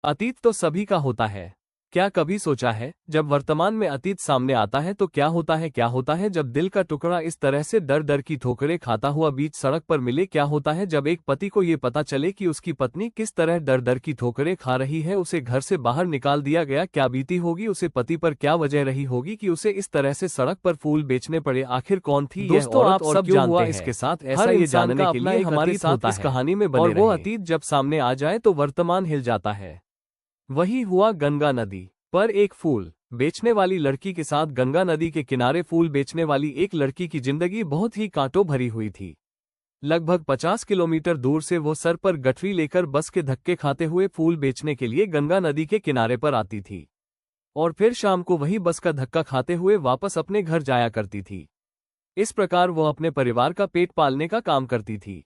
अतीत तो सभी का होता है। क्या कभी सोचा है, जब वर्तमान में अतीत सामने आता है तो क्या होता है? क्या होता है जब दिल का टुकड़ा इस तरह से डर डर की ठोकरें खाता हुआ बीच सड़क पर मिले? क्या होता है जब एक पति को ये पता चले कि उसकी पत्नी किस तरह डर डर की ठोकरें खा रही है, उसे घर से बाहर निकाल दिया गया? क्या बीती होगी उसे पति पर? क्या वजह रही होगी कि उसे इस तरह से सड़क पर फूल बेचने पड़े? आखिर कौन थी यह औरत आप और सब क्यों हुआ जानते इसके हैं, साथ ऐसा? हर ये इंसान जानने का के अपना लिए एक हमारे अतीत साथ होता इस है कहानी में बने और वो रहिए। अतीत जब सामने आ जाए तो वर्तमान हिल जाता है। वही हुआ गंगा नदी पर एक फूल बेचने वाली लड़की के साथ। गंगा नदी के किनारे फूल बेचने वाली एक लड़की की जिंदगी बहुत ही कांटों भरी हुई थी। लगभग 50 किलोमीटर दूर से वो सर पर गठरी लेकर बस के धक्के खाते हुए फूल बेचने के लिए गंगा नदी के किनारे पर आती थी और फिर शाम को वही बस का धक्का खाते हुए वापस अपने घर जाया करती थी। इस प्रकार वो अपने परिवार का पेट पालने का काम करती थी।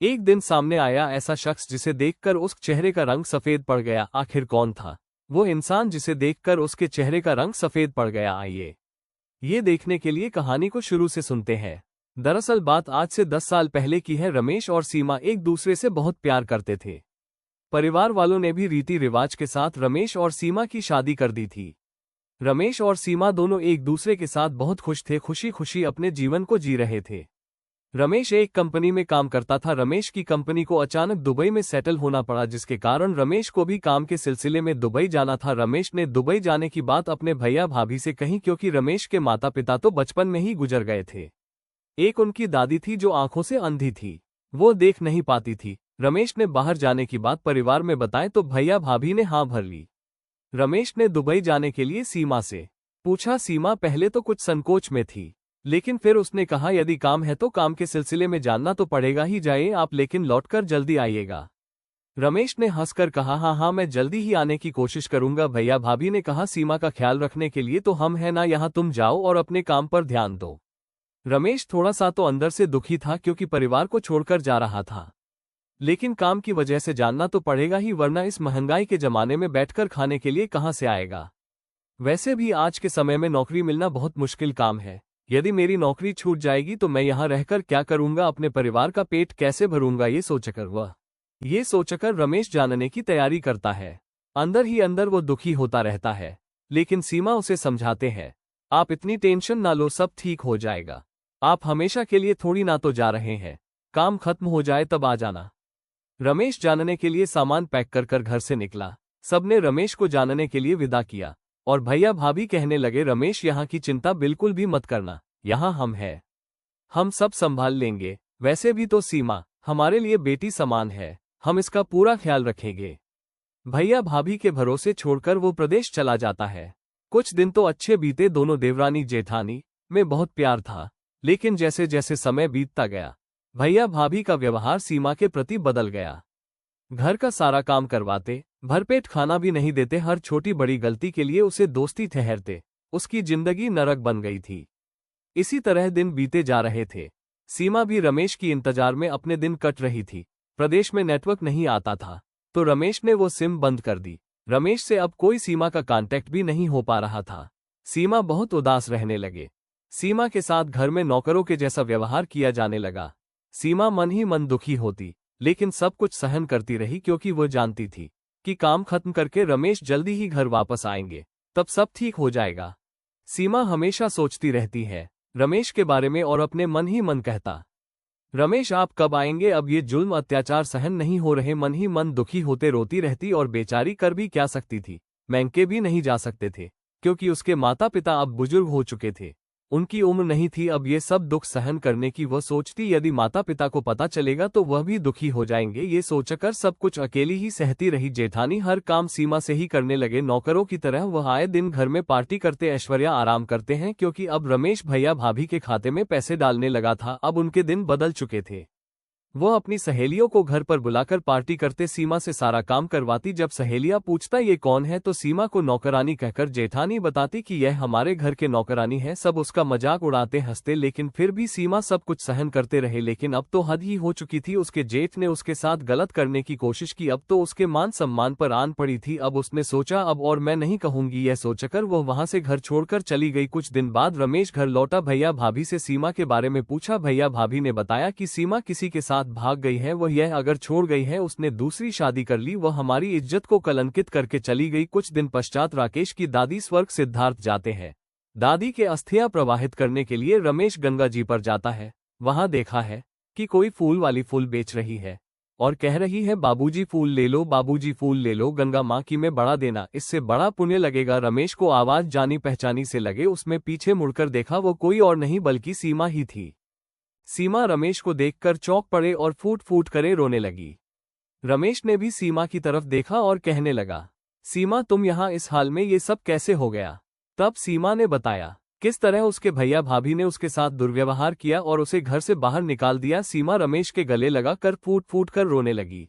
एक दिन सामने आया ऐसा शख्स जिसे देखकर उस चेहरे का रंग सफेद पड़ गया। आखिर कौन था वो इंसान जिसे देखकर उसके चेहरे का रंग सफेद पड़ गया? आइए ये देखने के लिए कहानी को शुरू से सुनते हैं। दरअसल बात आज से 10 साल पहले की है। रमेश और सीमा एक दूसरे से बहुत प्यार करते थे। परिवार वालों ने भी रीति रिवाज के साथ रमेश और सीमा की शादी कर दी थी। रमेश और सीमा दोनों एक दूसरे के साथ बहुत खुश थे, खुशी खुशी अपने जीवन को जी रहे थे। रमेश एक कंपनी में काम करता था। रमेश की कंपनी को अचानक दुबई में सेटल होना पड़ा, जिसके कारण रमेश को भी काम के सिलसिले में दुबई जाना था। रमेश ने दुबई जाने की बात अपने भैया भाभी से कही, क्योंकि रमेश के माता पिता तो बचपन में ही गुजर गए थे। एक उनकी दादी थी जो आंखों से अंधी थी, वो देख नहीं पाती थी। रमेश ने बाहर जाने की बात परिवार में बताई तो भैया भाभी ने हाँ भर ली। रमेश ने दुबई जाने के लिए सीमा से पूछा। सीमा पहले तो कुछ संकोच में थी, लेकिन फिर उसने कहा यदि काम है तो काम के सिलसिले में जानना तो पड़ेगा ही, जाइए आप, लेकिन लौटकर जल्दी आइएगा। रमेश ने हंसकर कहा हाँ हाँ मैं जल्दी ही आने की कोशिश करूंगा। भैया भाभी ने कहा सीमा का ख्याल रखने के लिए तो हम हैं ना यहाँ, तुम जाओ और अपने काम पर ध्यान दो। रमेश थोड़ा सा तो अंदर से दुखी था क्योंकि परिवार को छोड़कर जा रहा था, लेकिन काम की वजह से जानना तो पड़ेगा ही, वरना इस महंगाई के जमाने में बैठकर खाने के लिए कहाँ से आएगा। वैसे भी आज के समय में नौकरी मिलना बहुत मुश्किल काम है। यदि मेरी नौकरी छूट जाएगी तो मैं यहाँ रहकर क्या करूंगा, अपने परिवार का पेट कैसे भरूंगा? ये सोचकर रमेश जानने की तैयारी करता है। अंदर ही अंदर वो दुखी होता रहता है, लेकिन सीमा उसे समझाते हैं आप इतनी टेंशन ना लो, सब ठीक हो जाएगा। आप हमेशा के लिए थोड़ी ना तो जा रहे हैं, काम खत्म हो जाए तब आ जाना। रमेश जानने के लिए सामान पैक कर कर घर से निकला। सबने रमेश को जानने के लिए विदा किया और भैया भाभी कहने लगे रमेश यहाँ की चिंता बिल्कुल भी मत करना, यहाँ हम हैं, हम सब संभाल लेंगे। वैसे भी तो सीमा हमारे लिए बेटी समान है, हम इसका पूरा ख्याल रखेंगे। भैया भाभी के भरोसे छोड़कर वो प्रदेश चला जाता है। कुछ दिन तो अच्छे बीते, दोनों देवरानी जेठानी में बहुत प्यार था, लेकिन जैसे जैसे समय बीतता गया भैया भाभी का व्यवहार सीमा के प्रति बदल गया। घर का सारा काम करवाते, भरपेट खाना भी नहीं देते, हर छोटी बड़ी गलती के लिए उसे दोस्ती ठहरते। उसकी जिंदगी नरक बन गई थी। इसी तरह दिन बीते जा रहे थे। सीमा भी रमेश की इंतजार में अपने दिन कट रही थी। प्रदेश में नेटवर्क नहीं आता था तो रमेश ने वो सिम बंद कर दी। रमेश से अब कोई सीमा का कांटेक्ट भी नहीं हो पा रहा था। सीमा बहुत उदास रहने लगे। सीमा के साथ घर में नौकरों के जैसा व्यवहार किया जाने लगा। सीमा मन ही मन दुखी होती, लेकिन सब कुछ सहन करती रही, क्योंकि वो जानती थी कि काम खत्म करके रमेश जल्दी ही घर वापस आएंगे, तब सब ठीक हो जाएगा। सीमा हमेशा सोचती रहती है रमेश के बारे में और अपने मन ही मन कहता, रमेश आप कब आएंगे, अब ये जुल्म अत्याचार सहन नहीं हो रहे। मन ही मन दुखी होते रोती रहती और बेचारी कर भी क्या सकती थी। मैंके भी नहीं जा सकते थे क्योंकि उसके माता पिता अब बुजुर्ग हो चुके थे, उनकी उम्र नहीं थी अब ये सब दुख सहन करने की। वह सोचती यदि माता पिता को पता चलेगा तो वह भी दुखी हो जाएंगे। ये सोचकर सब कुछ अकेली ही सहती रही। जेठानी हर काम सीमा से ही करने लगे। नौकरों की तरह वह आए दिन घर में पार्टी करते, ऐश्वर्या आराम करते हैं, क्योंकि अब रमेश भैया भाभी के खाते में पैसे डालने लगा था। अब उनके दिन बदल चुके थे। वह अपनी सहेलियों को घर पर बुलाकर पार्टी करते, सीमा से सारा काम करवाती। जब सहेलियां पूछता ये कौन है तो सीमा को नौकरानी कहकर जेठानी बताती कि यह हमारे घर के नौकरानी है। सब उसका मजाक उड़ाते हंसते, लेकिन फिर भी सीमा सब कुछ सहन करते रहे। लेकिन अब तो हद ही हो चुकी थी। उसके जेठ ने उसके साथ गलत करने की कोशिश की, अब तो उसके मान सम्मान पर आन पड़ी थी। अब उसने सोचा अब और मैं नहीं कहूंगी। यह सोचकर वह वहां से घर छोड़कर चली गई। कुछ दिन बाद रमेश घर लौटा। भैया भाभी से सीमा के बारे में पूछा। भैया भाभी ने बताया कि सीमा किसी के साथ भाग गई है, वह यह अगर छोड़ गई है उसने दूसरी शादी कर ली, वह हमारी इज्जत को कलंकित करके चली गई। कुछ दिन पश्चात राकेश की दादी स्वर्ग सिद्धार्थ जाते हैं। दादी के अस्थियां प्रवाहित करने के लिए रमेश गंगा जी पर जाता है। वहां देखा है कि कोई फूल वाली फूल बेच रही है और कह रही है, बाबूजी फूल ले लो, बाबूजी फूल ले लो, गंगा माँ की में बढ़ा देना, इससे बड़ा पुण्य लगेगा। रमेश को आवाज जानी पहचानी से लगे। उसमें पीछे मुड़कर देखा, वो कोई और नहीं बल्कि सीमा ही थी। सीमा रमेश को देखकर चौंक पड़े और फूट फूट करे रोने लगी। रमेश ने भी सीमा की तरफ देखा और कहने लगा, सीमा तुम यहाँ इस हाल में, ये सब कैसे हो गया? तब सीमा ने बताया किस तरह उसके भैया भाभी ने उसके साथ दुर्व्यवहार किया और उसे घर से बाहर निकाल दिया। सीमा रमेश के गले लगा कर फूट फूट कर रोने लगी।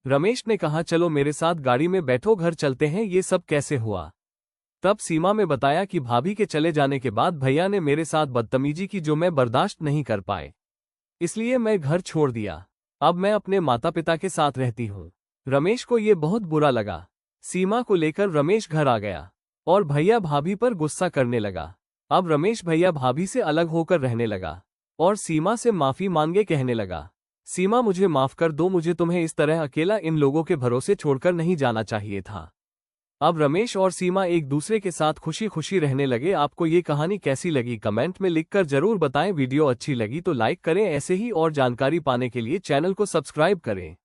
रमेश ने कहा, चलो मेरे साथ गाड़ी में बैठो, घर चलते हैं, ये सब कैसे हुआ? तब सीमा में बताया कि भाभी के चले जाने के बाद भैया ने मेरे साथ बदतमीजी की, जो मैं बर्दाश्त नहीं कर पाए, इसलिए मैं घर छोड़ दिया। अब मैं अपने माता पिता के साथ रहती हूँ। रमेश को ये बहुत बुरा लगा। सीमा को लेकर रमेश घर आ गया और भैया भाभी पर गुस्सा करने लगा। अब रमेश भैया भाभी से अलग होकर रहने लगा और सीमा से माफी मांगे कहने लगा, सीमा मुझे माफ कर दो, मुझे तुम्हें इस तरह अकेला इन लोगों के भरोसे छोड़कर नहीं जाना चाहिए था। अब रमेश और सीमा एक दूसरे के साथ खुशी खुशी रहने लगे। आपको ये कहानी कैसी लगी कमेंट में लिखकर जरूर बताएं। वीडियो अच्छी लगी तो लाइक करें। ऐसे ही और जानकारी पाने के लिए चैनल को सब्सक्राइब करें।